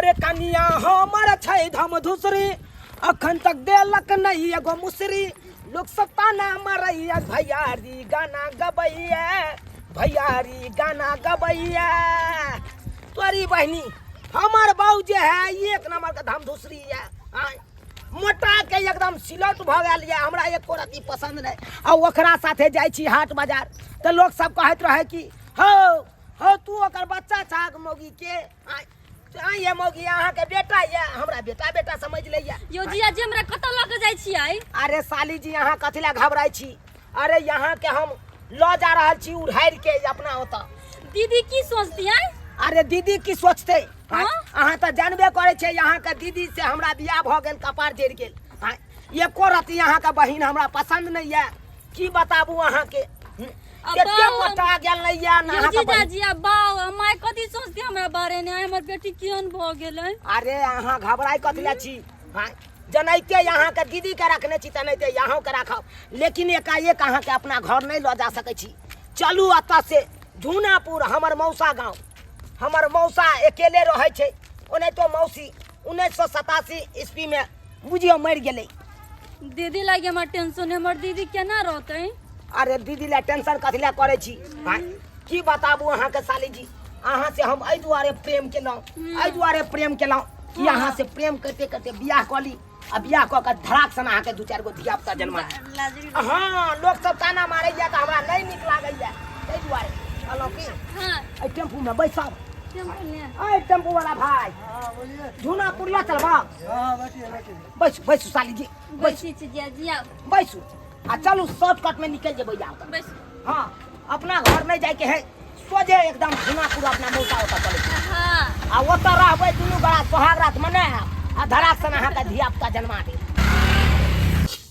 अरे कनिया हमर छै धम धुसरी अखन तक देलक नहीं एगो मुसरी लोग सब ताना मारैया भैयारी गाना गबैया भैयारी गाना गबैया तोरी बहनी हमार बाऊ जे है एक नंबर का धम धुसरी है मोटा के एकदम सिलौट भ गेल ये हमरा एको रती पसंद नहीं आ ओकरा साथे जाय छी हाट बाजार त लोग सब कहत रहे कि हो तू ओकर बच्चा छाक मौगी के ये मौगी यहाँ के बेटा ये हमरा बेटा बेटा समझ लिया यो जिया जे हमरा कत ल के जाय छी आई अरे साली जी यहाँ कथिला घबराई छी अरे यहाँ के हम ल जा रहल छी उड़ाइर के अपना होता दीदी की सोचती है अरे दीदी की सोचते अहाँ तो जानबे करे छे यहाँ के दीदी से हमरा बियाह भ गेल कपार जड़ गेल एको रती यहाँ का बहिन हमरा पसंद नहीं है की बताबू अहाँ के केते मोटा गेल नहीं है ना अहाँ का जीजा जी बाऊ माय कथि सोचती हमरा बारे में हमर बेटी केहन भ गेलै अरे अहाँ घबराई कथिला छी जनैते यहाँ के दीदी के रखने छी तनैते यहाँ के रखब लेकिन एकाएक अहाँ के अपना घर नहीं ल जा सकै छी चलू अत से झूनापुर हमर मौसा गाँव हमर मौसा अकेले रहे छे ओने तो मौसी 1987 ईस्वी में बुझियो मर गेले दीदी लागे हमर टेंशन हमर दीदी केना रहते अरे दीदी ला टेंशन कथिला करे छी की बताबू अहाँ के साली जी अहाँ से हम एहि दुआरे प्रेम केलौं कि अहाँ से प्रेम करते करते बियाह कली आ बियाह क के धड़ाक सन अहाँ के दू चार गो धिया पुता जन्मा हाँ लोग सब ताना मारे या त हमरा नहीं निक लागैया तै दुआरे चलो की हां टेम्पू में बैठब टेम्पू वाला भाई झूनापुर ला चलबा हां बैठिए बैठू साली जी बैठी छी जिया बैठू आ चलू शॉर्टकट में निकल जेबै जाओ बैठ हां अपना घर नहीं जाए के है सोझे एकदम झूनापुर अपना मौसा होता चले हां आ ओत रहबै दुनू बड़ा सोहाग रात मने आ धड़ाक सन अहाँ का धिया पुता जन्मा दे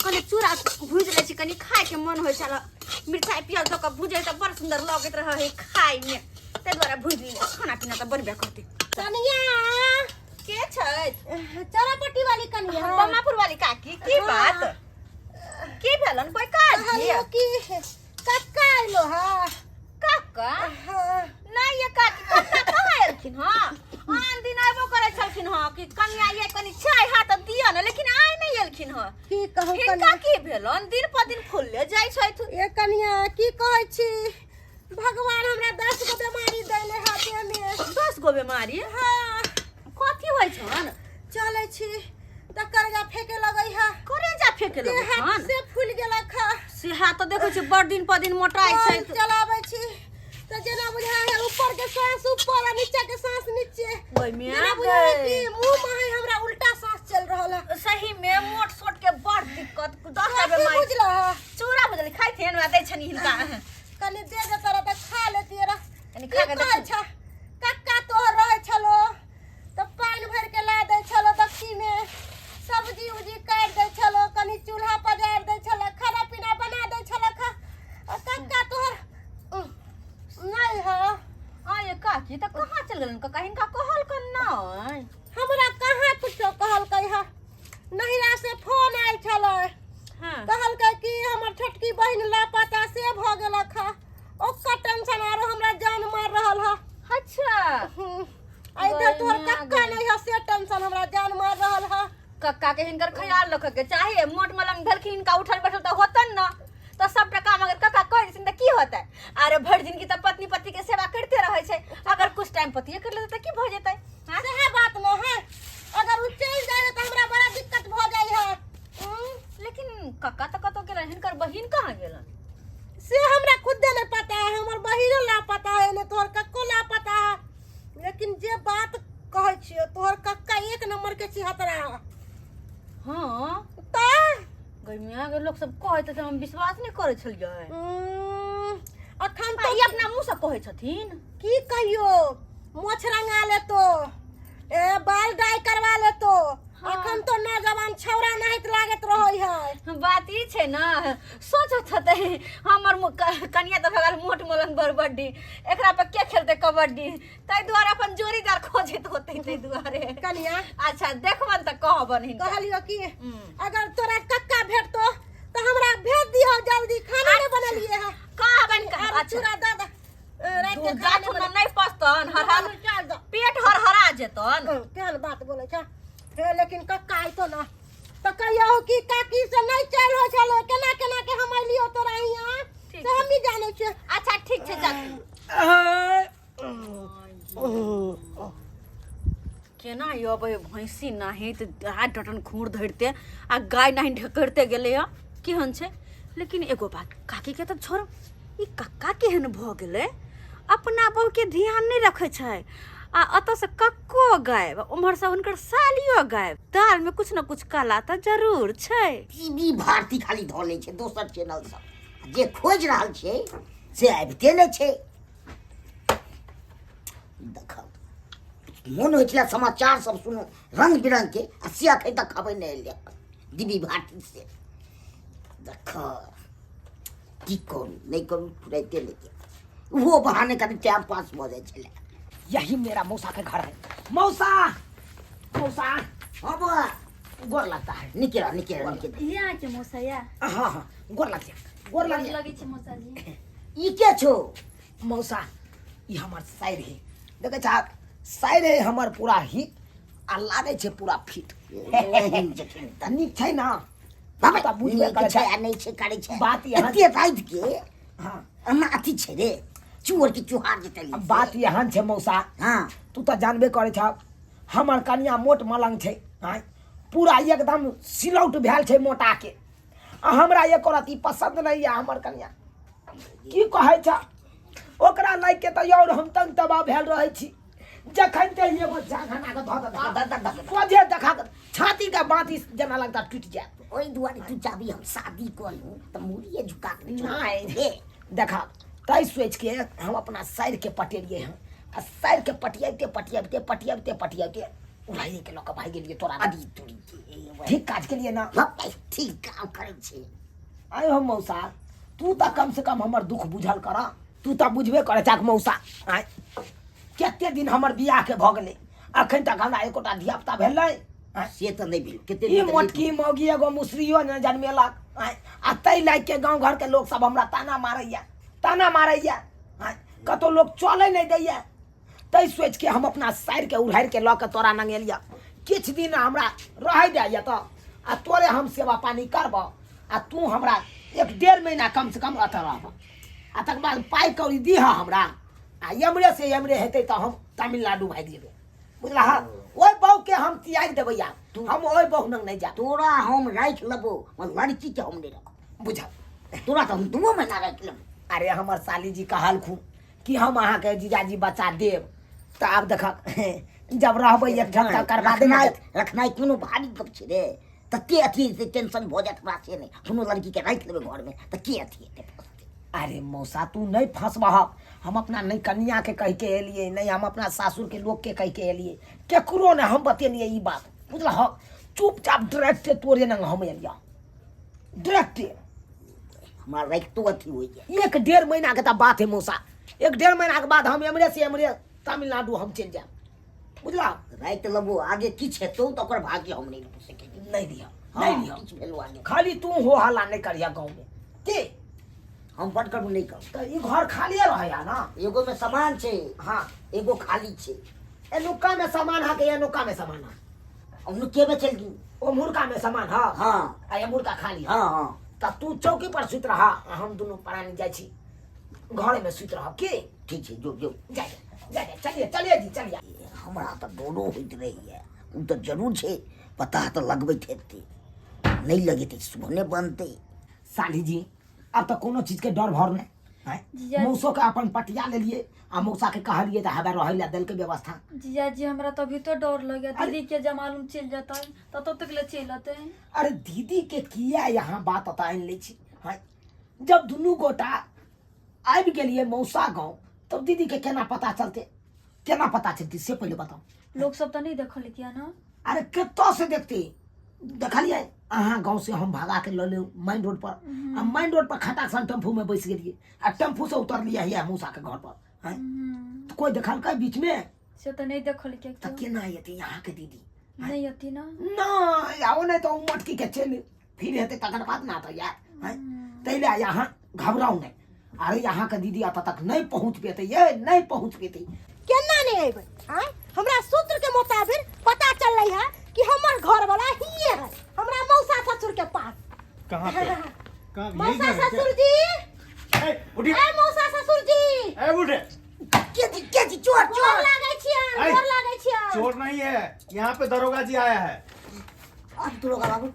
कनी चूड़ा भूज ले छी कनी खाए के मन होय छला मिठाई पियल तो क भूजे त बड़ सुंदर लगत रहे खाए में ते द्वारा भूज ली खाना पीना त बनबे करती कनिया के छै चरापट्टी वाली कनिया बम्मापुर वाली काकी की बात की भेलन कोई काज हेलो की कक्का आइलो हा काका नहीं ये काकी काका कहाँ आलखिन हां आन दिन आबो करे छलखिन हां कि कनिया ये कनी चाय हाथ दिया न लेकिन आइ नहीं आलखिन हां की कहू कनिया की भेलन दिन पर दिन फुलले जाय छै ए कनिया की कहै छी भगवान हमरा 10 गो बीमारी देले हाथे में 10 गो बीमारी हां कथी होय छन चले छी त करगा फेके लगै हा करेजा फेके लगै छन से फूल गेला खा से हाथ तो देखै छी बड़ दिन पर दिन मोटाई छै चलाबै छी त जेना बुझा है ऊपर के सांस ऊपर आ नीचे के सांस नीचे ओय में जेना बुझा है कि मुंह में हमरा उल्टा सांस चल रहल है सही में मोट सोट के बड़ दिक्कत 10 बीमारी बुझला चूड़ा बुझली खाइ थेन में दै छनी हिनका कनी दे दे तोरा त खा लेती रे कनी खा के देख अच्छा कक्का तोहर रहे छलो त पान भर के ला दे छलो दक्षी में सब्जी उजी काट दे छलो कनी चूल्हा पजार दे छलो खाना पीना बना दे छलो खा कक्का तोहर नहीं है आये काकी त कहां चल गेलन काका हिनका कहल कन नहीं हमरा कहां कुछ कहल कहि है नहिरा से फोन आइल छलो हां कहल कि हमर छोटकी बहिन लापता से भ गेल खा ओकर टेंशन आरो हमरा जान मार रहल है अच्छा इधर तोहर कक्का नहीं है से टेंशन हमरा जान मार रहल है कक्का के हिनकर ख्याल रखे के चाहे मोट मलंग धलखी इनका उठल बैठल त होतन न तो सब काम अगर कक्का कह देथिन त की होतै अरे भर दिन की त पत्नी पति के सेवा करते रहे छै अगर कुछ टाइम पतिए कर लेते त की भ जेतै हां सेहे बात न है अगर उ चल जाए त हमरा बड़ा दिक्कत भ जाई है लेकिन कक्का त कतो गेलन हिनकर बहिन कहां गेलन से हमरा खुद नहीं पता है हमर बहिन लापता है ने तोहर कक्को लापता है लेकिन जे बात कहै छियो तोहर कक्का एक नंबर के छिहतरा है हां त गमिया के लोग सब कहै त हम विश्वास नहीं करे छलियै अखन त ई अपना मुंह से कहै छथिन की कहियो मोछ रंगा ले तो ए बाल डाई करवा ले तो अखन तो नौजवान छौरा नहीं लागत रहै है बात ई छै न सोचत हते हमर कनिया त भगल मोट मोलन बरबड्डी एकरा पे के खेलते कबड्डी तै द्वारा अपन जोड़ीदार खोजत होते तै द्वारे कनिया अच्छा देखबन त कहबन हिनका कहलियो कि अगर तोरा कक्का भेटतो त हमरा भेज दियो जल्दी खाना नहीं बनलिए है कहबन का चूड़ा दादा रात तू के जा तू न नहीं पस्तन हर चल दो पेट हरहरा जेतन तेहन बात बोले छ हे लेकिन कक्का आइतो ना तो कहियो कि काकी से नहीं चल हो छलो केना केना के हम अइलियो तोरा हियां ठीक से हम ही जाने छ अच्छा ठीक छै जा केना यबे भैंसी नाही त हाथ डटन खूर धरते आ गाय नाही ढकरते गेले या केहन छै लेकिन एगो बात काकी के त छोड़ ई कक्का केहन भ गेले अपना बहू के ध्यान नहीं रखे छै आ अत से कक्को गायब उम्हर से हुनकर सालियो गायब दाल में कुछ न कुछ काला त जरूर छै टीवी भारती खाली धो लै छै दोसर चैनल सब जे खोज रहल छै से आबिते नहि छै देखल मोन होइ छलै समाचार सब सुनो रंग बिरंग के आ से अखन तक खबर नहि एलै डीबी भारती से देख की करू नहीं करू फुराइते नहीं वो बहाने कभी टाइम पास हो जाए छलै यही मेरा मौसा के घर है। मौसा मौसा हाँ बुआ गोर लगता है। निकेरा निकेरा निकेरा यहाँ के मौसैया हाँ हाँ गोर लग जा गोर लग जा। लगे छै मौसा जी ई के छो मौसा ये हमार शायर है देखे छा शायर है हमार पूरा हिट आ लागे छे पूरा फिट नीक छै ना बाबा तब बुझबे बुझबे कर छै आ नहीं छै करे छै बात यहाँ एते रात के हाँ अन्ना अथी छै रे चुअर के चुहार जेतै अब बात यहाँ छे मौसा हाँ तू तो जानबे करे छ हमार कनिया मोट मलंग छै हाँ पूरा एकदम सिलौट भेल छै मोटा के आ हमरा एक रति पसंद नहीं है हमर कनिया की कहे छ ओकरा लाग के त और हम तंग तबाह भेल रहे छी जखन ते एगो जाघना के धऽ कोजे देखा के छाती के बाती जना लगता टूट जाए ओई दुआरे तू चाबी हम शादी करू त मुड़िए झुका के नहीं रे देखा तै सोच के हम अपना सर के पटेलिए हैं आ सर के पटियाते पटियाते पटियाते पटियाते उड़ाइए के लोग भाग गेलिए तोरा अभी तुरी के ठीक काज के लिए ना ठीक काम करे छै आय हम मौसा तू त कम से कम हमर दुख बुझल कर तू त बुझबे करे चाक मौसा आय केते दिन हमर बियाह के भ गेलै अखन तक हमरा एकोटा धियापुता भेलै से त नहीं भेल केते ई मोटकी मौगी एगो मुसरियो न जन्मेलक आ तै लाग के गांव घर के लोग सब हमरा ताना मारैया कतो लोग चले नहीं दैया तै सोच के हम अपना साइर के उड़ाड़ के ल के तोरा नंगेलिया किछ दिन हमरा रह जाइए तो आ तोरे हम सेवा पानी करब आ तू हमरा 1.5 महीना कम से कम अत रहब आ तक बाद पाई कौड़ी दीह हमरा आ एमरे से एमरे हेतै तो हम तमिलनाडु भाग जेबै बुझला ओइ बहु के हम तियार देबै या हम ओइ बहु नंग नहीं जा तोरा हम राख लेबो मगर लड़की के हम नहीं रखब बुझा तोरा तो हम 2 महीना राख लेबो अरे हमर साली जी कहलखुन कि हम अहाँ के जीजाजी बच्चा देब तो आब देख जब रहबै एक घंटा करवा देना रखनाइ कोनो भारी गप छै रे तते अथी से टेंशन भ जात हमरा से नहीं कोनो लड़की के राख लेबे घर में त के अथी हेतै अरे मौसा तू नहीं फंसबह हम अपना नहीं कन्या के कह के एलिए नहीं हम अपना सासुर के लोग के कह के एलिए केकरो ने हम बतेलिए ई बात बुझल चुपचाप डायरेक्ट तोरे नंग हम एलिया डायरेक्ट हमरा राख तो अथी हो जाए 1.5 महीना के त बात है मौसा 1.5 महीना के बाद हम एमरे से एमरे तमिलनाडु हम चल जाए बुझला राख लेबो आगे किछ हेतौ त ओकर भाग्य हम नहीं रख सकै नहीं लिया नहीं लिया किछ भेलो आगे खाली तू हो हल्ला नहीं करिया गाँव में के हम बट करबो नहीं कर तो ई घर खाली रहे ना एगो में सामान छै हाँ एगो खाली छै एनुका में सामान है के एनुका में सामान है हम के में चल गई ओ मुर्गा में सामान है हां आ ये मुर्गा खाली है हां हां तब तू चौकी पर सुत रहा आ हम दोनों प्राणी जाय छी घर में सुत रह के ठीक छै जो जो जा चलिए जी चलिए हमरा त डोडो होइत रही है उ त जरूर छै पता त लगबैत हेतै नहीं लगेतै सुबह बनतै साली जी अब तो कोनो चीज के डर भर नहीं जीजा है मौसो के अपन पटिया ले लिए आ मौसा के कहलिए त हबे रहै ला दल के व्यवस्था जीजा जी हमरा तो अभी तो डर लगे दीदी के जमालूम चल जाता है तो तक ले चल आते हैं अरे दीदी के किया यहाँ बात बताइन ले छी हैं जब दुनू गोटा आबि गेलिए मौसा गाँव तब दीदी के केना पता चलते से पहले बताओ लोग सब तो नहीं देखल किया ना अरे कतो से देखते देखलिए अहाँ गाँव से हम भागा के ले मेन रोड पर आ मेन रोड पर खटा सन टेम्पू में बैस गेलिए आ टेम्पू से उतरलिए है मौसा के घर पर हैं तो कोई देखल का बीच में से तो नहीं देखल किया तो केना येते यहाँ के दीदी नहीं आती ना ना आओ नहीं तो मटकी के चल फिर हेते तकर बाद ना तो यार हैं तैले यहाँ घबराऊ नहीं अरे यहाँ का दीदी आता तक नहीं पहुँच पेते, ये नहीं पहुँच पेते। केना नहीं अइबै? आय हमरा सूत्र के मुताबिक पता चल रही है कि हमर घर वाला ही है, हमरा मौसा ससुर के पास। कहाँ पे? कहाँ? यही मौसा घर है क्या? ससुर जी, उठिए। ए मौसा ससुर जी, उठे। के जी चोर गोर चोर। लागै छियै, आय। गोर लागै छियै। चोर नहीं है, यहाँ पे दरोगा जी आया है। अब दरोगा बाबू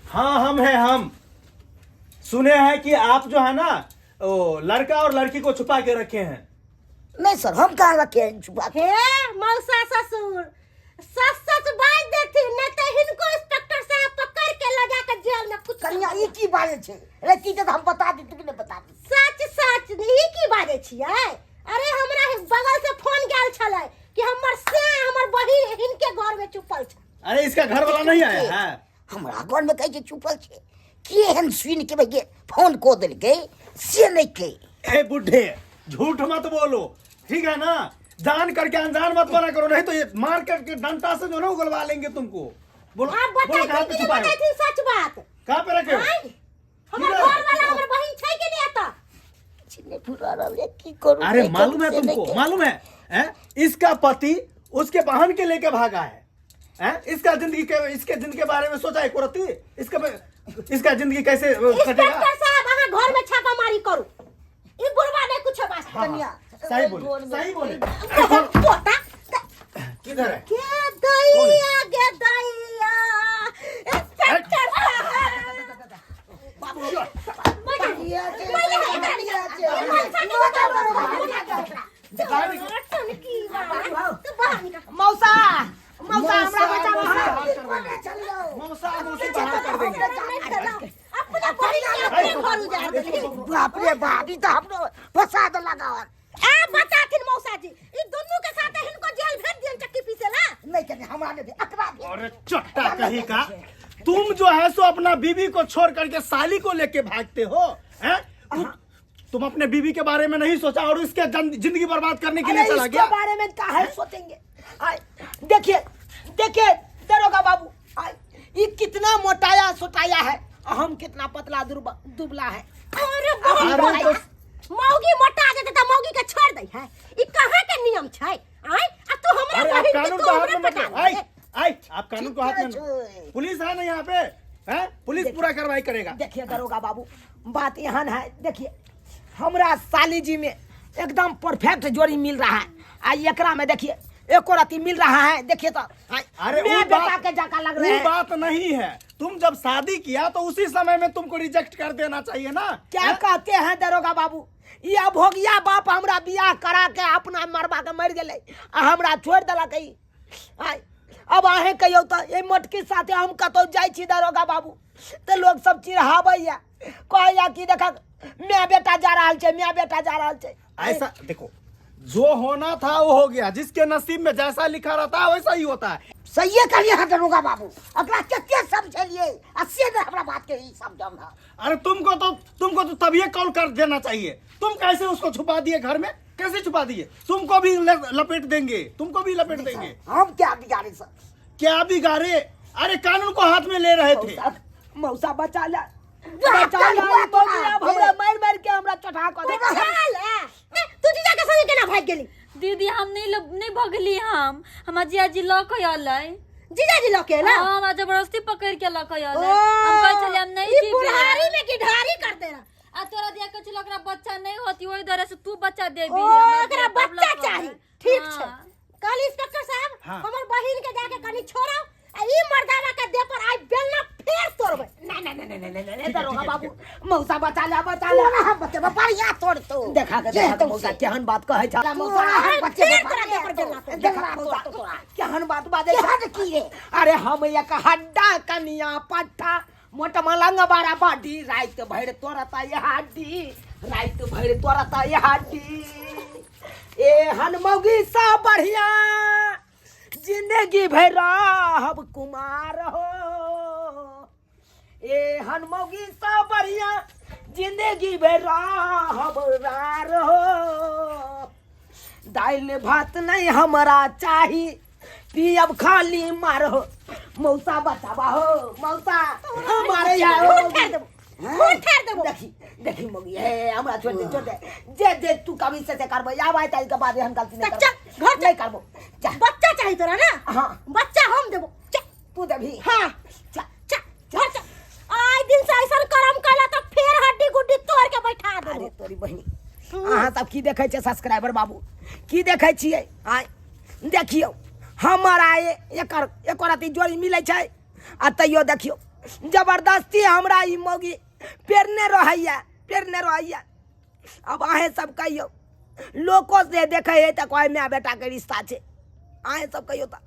हाँ हम हैं हम। सुने हैं कि आप जो है ना वो लड़का और लड़की को छुपा के रखे हैं। नहीं सर, हम कहाँ रखे हैं छुपा के? हे मौसा ससुर, सच सच बात देती नहीं तो इनको इंस्पेक्टर साहब पकड़ के लगा के जेल में कुछ कन्या ई की बाजे छे? रे की तो हम बता दी, तू नहीं बता दी। सच सच ई की बाजे छियै? अरे हमरा बगल से फोन गेल छलै कि हमर से हमर बहिन इनके घर में छुपल छै। अरे इसका घर वाला नहीं आया है। हमरा घर में कहे छुपल छे, केहन सुन के बगे फोन को दिल के से नहीं के। ए बुढ़े, झूठ मत बोलो, ठीक है ना? जान करके अनजान मत बना करो, नहीं तो ये मार करके डंडा से जो ना उगलवा लेंगे तुमको। बोलो आप बोलो कहाँ पे बताई छुपाए हो? थी सच बात। कहाँ पे रखे हो? आय हमर किधर? घर वाला हमर बहिन छै कि नहीं आता? चिन्ने पूरा रहे की करूं? अरे नहीं मालूम करूं, है से नहीं तुमको, के। मालूम है? इसका पति उसके बहन के लेके भागा है। इसका जिंदगी के इसके जिंदगी के बारे में सोचा है कुरती? इसका जिंदगी कैसे कटेगा? इंस्पेक्टर साहब अहाँ घर में छापामारी करू, ई बुढ़वा नहीं कुछ बात। हाँ, कन्या सही बोले, सही बोले। पोता किधर है? के दैया गे दैया इंस्पेक्टर साहब बाबू मौसा मौसा हमरा बचावा है। मौसा मौसी बाहर कर देंगे। अपना परिवार के घर उजाड़ देली। बाप रे बाप, ई तो हमरो फसाद लगावन। आ बताथिन मौसा जी, ई दोनों के साथ इनको जेल भेज दियन चक्की पीसेला। नहीं कने हमरा ने अकरा दे। अरे चट्टा कहीं का, तुम जो है सो अपना बीवी को छोड़ करके साली को लेके भागते हो, हैं? तुम अपने बीवी के बारे में नहीं सोचा और इसके जिंदगी बर्बाद करने के लिए अरे चला इसके गया। बारे में काहे सोचेंगे? आय देखिए देखिए दरोगा बाबू, आय ये कितना मोटाया सोटाया है, हम कितना पतला दुबला है। अरे बहुत अरे बड़ा। मौगी मोटा जेते त मौगी के छोड़ दई है। ई कहां के नियम छै? आय आ तू हमरा अरे आप बहिन के कानून तू को हाथ हमरा में मत पटा लो। ले। आई आप कानून को हाथ में मत लो। पुलिस है ना यहाँ पे, हैं? पुलिस पूरा कार्रवाई करेगा। देखिए दरोगा बाबू, बात यहाँ है, देखिए हमरा साली जी में एकदम परफेक्ट जोड़ी मिल रहा है। आ एकरा में देखिए एको राती मिल रहा है। देखिए तो अरे मैं वो बेटा के जाका लग रहे वो हैं। बात नहीं है। तुम जब शादी किया तो उसी समय में तुमको रिजेक्ट कर देना चाहिए ना। क्या कहते हैं दरोगा बाबू, ये अभोगिया बाप हमरा बियाह करा के अपना मरबा के मर गेले आ हमरा छोड़ देलक। आय अब अहें कहियो तो ये मोटकी साथे हम कतौ जाइ छी दरोगा बाबू तो लोग सब चिढ़ाबैया, कहैया कि देखा मैं बेटा जा रहल छै, मैं बेटा जा रहल छै। ऐसा देखो, जो होना था वो हो गया। जिसके नसीब में जैसा लिखा रहता है वैसा ही होता है। सही कहलिए है दरोगा बाबू, अकरा के समझलिए अस्सी ने हमरा बात के ही समझना। अरे तुमको तो तभी कॉल कर देना चाहिए। तुम कैसे उसको छुपा दिए घर में? कैसे छुपा दिए? तुमको भी लपेट देंगे, तुमको भी लपेट देंगे। हम क्या बिगाड़े सर? क्या बिगाड़े? अरे कानून को हाथ में ले रहे थे। मौसा बचा ला, बचा ला, तो अब हमरा मार के हमरा चढ़ा कर दे। हाल है तू जीजा के संगे केना भाग गेली? दीदी हम नहीं भगली, हम जिया जी लऽ के अलै। जीजा जी लके ना हम जबरदस्ती पकड़ के लऽ के ओ, अलै। हम कहै छलियै हम नहीं ई जीबे। बुढ़ारी में की ढारी कर देना। आ तोरा दिया के चलो ओकरा बच्चा नहीं होती, ओई तरह से तू बच्चा दे ओ भी। एकरा बच्चा चाहिए, ठीक छै। कल इंस्पेक्टर साहब हाँ। हमर बहिन के जाके कनी छोड़ो आ ई मर्दाना के दे पर आई बेलना फेर तोड़बै। नहीं दरोगा बाबू, मौसा बचा ला, बचा ला। हम बच्चे बढ़िया तोड़ तो देखा के मौसा केहन बात कहै छ। मौसा बच्चे फेर तोरा दे पर बेलना तोड़। देखा मौसा केहन बात बाजै छ। केहन की रे? अरे हम एक हड्डा कनिया पट्टा मोट मलंग बारा बाडी, रात भर तोरता ये हड्डी, रात भर तोरता ये हड्डी। ए हनमौगी सा बढ़िया जिंदगी भर रहब कुमार हो। ए हनमौगी सा बढ़िया जिंदगी भर रहब रार हो। दाल भात नहीं हमरा चाही, पियब खाली मार हो। मौसा बचावा हो, मौसा मारे या हो। फेर देबो, फेर देबो। देखी देखी मगी हे हमरा छोड़ दे जे जे तू कभी से करबो आब आइ ताई के बाद हम गलती नहीं चल, करबो घर चल। नहीं करबो जा बच्चा चाहिए तोरा ना हाँ बच्चा हम देबो चल तू देबी हाँ जा चल घर चल आइ दिन से ऐसा करम कैला तो फिर हड्डी गुड्डी तोड़ के बैठा अरे देबो तोरी बहिनी अहाँ सब की देखै छै सब्सक्राइबर बाबू की देखै छियै आइ देखियौ हमारा एकर अति जोड़ी मिलै छै आ तैयो देखियौ जबरदस्ती हमरा ई मौगी पेरने रहैया अब अहें सब कहियो लोको से देखै है तऽ कोई माय बेटा के रिश्ता छै अहें सब कहियो तऽ